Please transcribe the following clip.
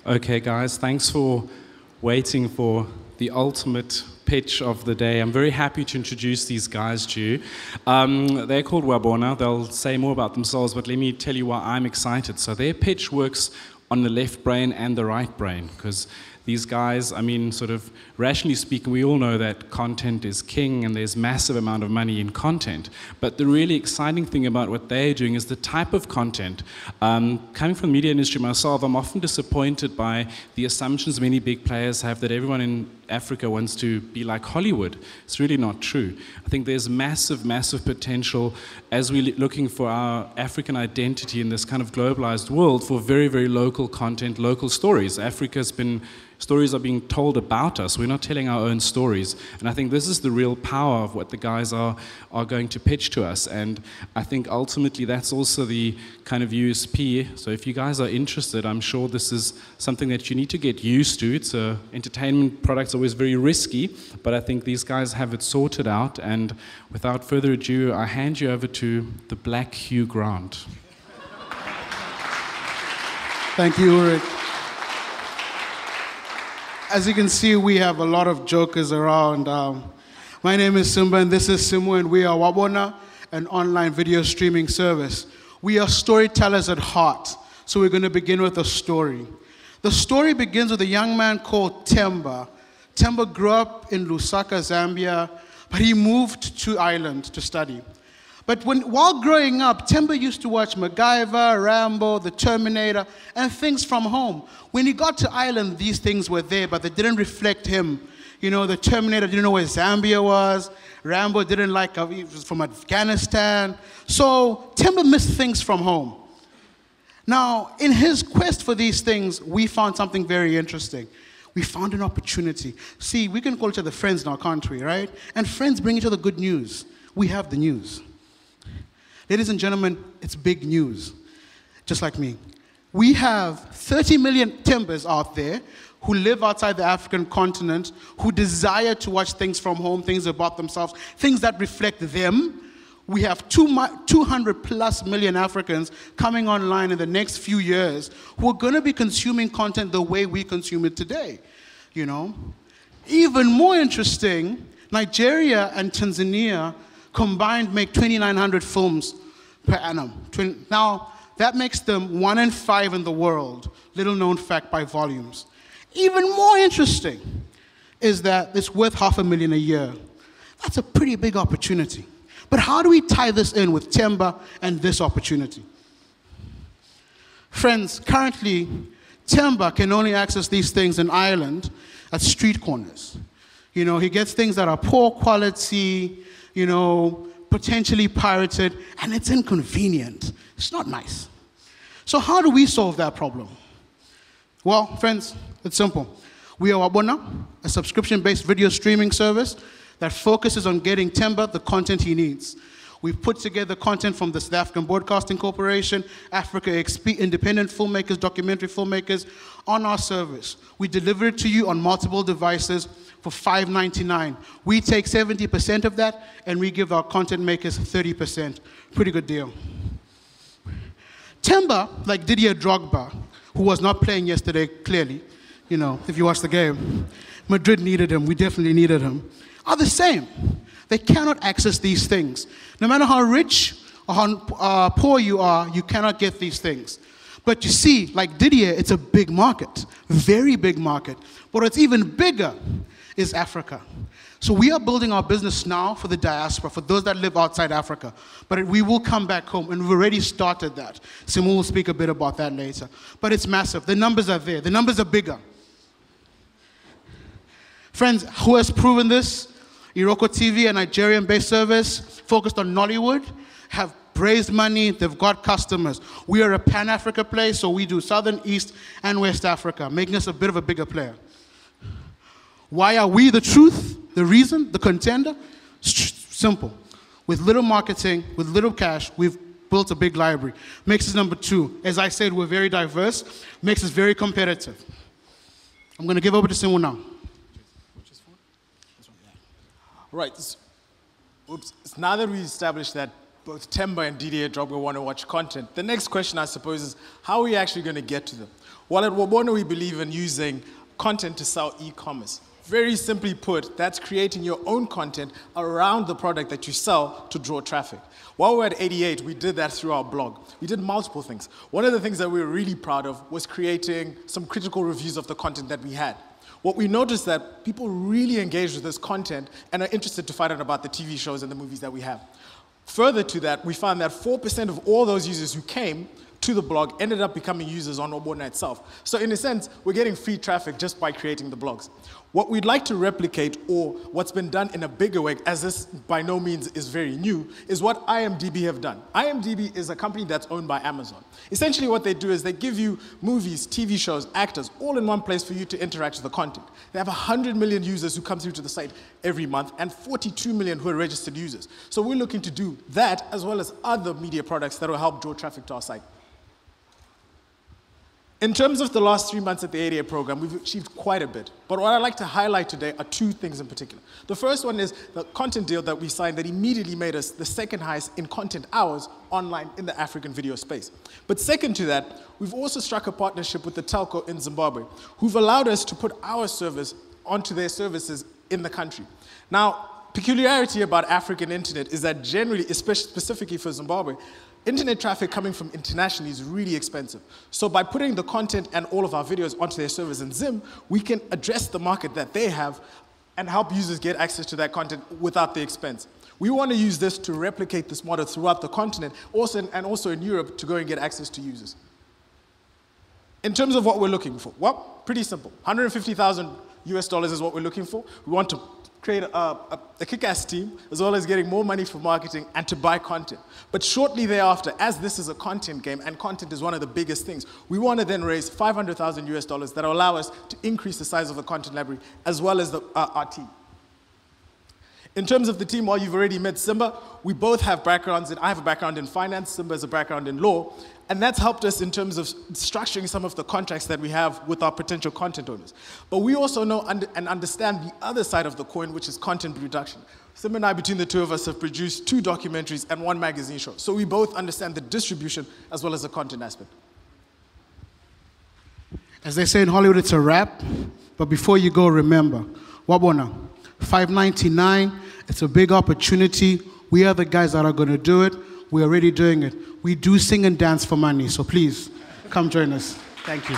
Okay, guys, thanks for waiting for the ultimate pitch of the day. I'm very happy to introduce these guys to you. They're called Wabona. They'll say more about themselves, but let me tell you why I'm excited. So their pitch works on the left brain and the right brain, because these guys, I mean, sort of rationally speaking, we all know that content is king and there's massive amount of money in content. But the really exciting thing about what they're doing is the type of content. Coming from the media industry myself, I'm often disappointed by the assumptions many big players have that everyone in Africa wants to be like Hollywood. It's really not true. I think there's massive, massive potential as we're looking for our African identity in this kind of globalized world for very, very local content, local stories. Stories are being told about us. We're not telling our own stories. And I think this is the real power of what the guys are going to pitch to us. And I think ultimately that's also the kind of USP. So if you guys are interested, I'm sure this is something that you need to get used to. It's a entertainment product's always very risky, but I think these guys have it sorted out. And without further ado, I hand you over to the Black Hugh Grant. Thank you, Ulrich. As you can see, we have a lot of jokers around. My name is Simba, and this is Simu, and we are Wabona, an online video streaming service. We are storytellers at heart, so we're going to begin with a story. The story begins with a young man called Temba. Temba grew up in Lusaka, Zambia, but he moved to Ireland to study. But while growing up, Temba used to watch MacGyver, Rambo, The Terminator, and things from home. When he got to Ireland, these things were there, but they didn't reflect him. You know, The Terminator didn't know where Zambia was. Rambo didn't like, he was from Afghanistan. So Temba missed things from home. Now, in his quest for these things, we found something very interesting. We found an opportunity. See, we can call each other friends in our country, right? And friends bring each other good news. We have the news. Ladies and gentlemen, it's big news, just like me. We have 30 million Tembas out there who live outside the African continent, who desire to watch things from home, things about themselves, things that reflect them. We have 200 plus million Africans coming online in the next few years who are going to be consuming content the way we consume it today. You know? Even more interesting, Nigeria and Tanzania combined make 2,900 films per annum. Now, that makes them 1 in 5 in the world. Little known fact by volumes. Even more interesting is that it's worth $500,000 a year. That's a pretty big opportunity. But how do we tie this in with Temba and this opportunity? Friends, currently, Temba can only access these things in Ireland at street corners. You know, he gets things that are poor quality, you know, potentially pirated, and it's inconvenient. It's not nice. So how do we solve that problem? Well, friends, it's simple. We are Wabona, a subscription-based video streaming service that focuses on getting Temba the content he needs. We've put together content from the South African Broadcasting Corporation, Africa XP, independent filmmakers, documentary filmmakers on our service. We deliver it to you on multiple devices for $5.99. We take 70% of that, and we give our content makers 30%. Pretty good deal. Temba, like Didier Drogba, who was not playing yesterday, clearly, you know, if you watch the game, Madrid needed him, we definitely needed him, are the same. They cannot access these things. No matter how rich or how poor you are, you cannot get these things. But you see, like Didier, it's a big market, very big market. But what's even bigger is Africa. So we are building our business now for the diaspora, for those that live outside Africa. But we will come back home, and we've already started that. Simu will speak a bit about that later. But it's massive. The numbers are there. The numbers are bigger. Friends, who has proven this? Iroko TV, a Nigerian-based service focused on Nollywood, have raised money, they've got customers. We are a Pan-Africa play, so we do Southern, East, and West Africa, making us a bit of a bigger player. Why are we the truth, the reason, the contender? Simple. With little marketing, with little cash, we've built a big library. Makes us number 2. As I said, we're very diverse, makes us very competitive. I'm going to give over to Simu now. Right. Oops. Now that we established that both Temba and Didier drop We Want to Watch content, the next question, I suppose, is how are we actually going to get to them? Well, at Wabona, we believe in using content to sell e-commerce. Very simply put, that's creating your own content around the product that you sell to draw traffic. While we're at 88, we did that through our blog. We did multiple things. One of the things that we were really proud of was creating some critical reviews of the content that we had. What we noticed that people really engaged with this content and are interested to find out about the TV shows and the movies that we have. Further to that, we found that 4% of all those users who came to the blog ended up becoming users on Wabona itself. So in a sense, we're getting free traffic just by creating the blogs. What we'd like to replicate, or what's been done in a bigger way, as this by no means is very new, is what IMDb have done. IMDb is a company that's owned by Amazon. Essentially what they do is they give you movies, TV shows, actors, all in one place for you to interact with the content. They have 100 million users who come through to the site every month and 42 million who are registered users. So we're looking to do that as well as other media products that will help draw traffic to our site. In terms of the last 3 months at the 88 program, we've achieved quite a bit. But what I'd like to highlight today are two things in particular. The first one is the content deal that we signed that immediately made us the second highest in content hours online in the African video space. But second to that, we've also struck a partnership with the telco in Zimbabwe, who've allowed us to put our service onto their services in the country. Now, peculiarity about African internet is that generally, especially specifically for Zimbabwe, internet traffic coming from internationally is really expensive. So by putting the content and all of our videos onto their servers in Zim, we can address the market that they have and help users get access to that content without the expense. We want to use this to replicate this model throughout the continent, and also in Europe to go and get access to users. In terms of what we're looking for, well, pretty simple. $150,000 is what we're looking for. We want to create a kick-ass team, as well as getting more money for marketing and to buy content. But shortly thereafter, as this is a content game, and content is one of the biggest things, we want to then raise $500,000 that will allow us to increase the size of the content library, as well as our team. In terms of the team, while you've already met Simba, we both have backgrounds I have a background in finance, Simba has a background in law, and that's helped us in terms of structuring some of the contracts that we have with our potential content owners. But we also know and understand the other side of the coin, which is content production. Simba and I, between the two of us, have produced 2 documentaries and 1 magazine show. So we both understand the distribution as well as the content aspect. As they say in Hollywood, it's a wrap. But before you go, remember, Wabona, $5.99, it's a big opportunity. We are the guys that are going to do it. We're already doing it. We do sing and dance for money, so please, come join us. Thank you.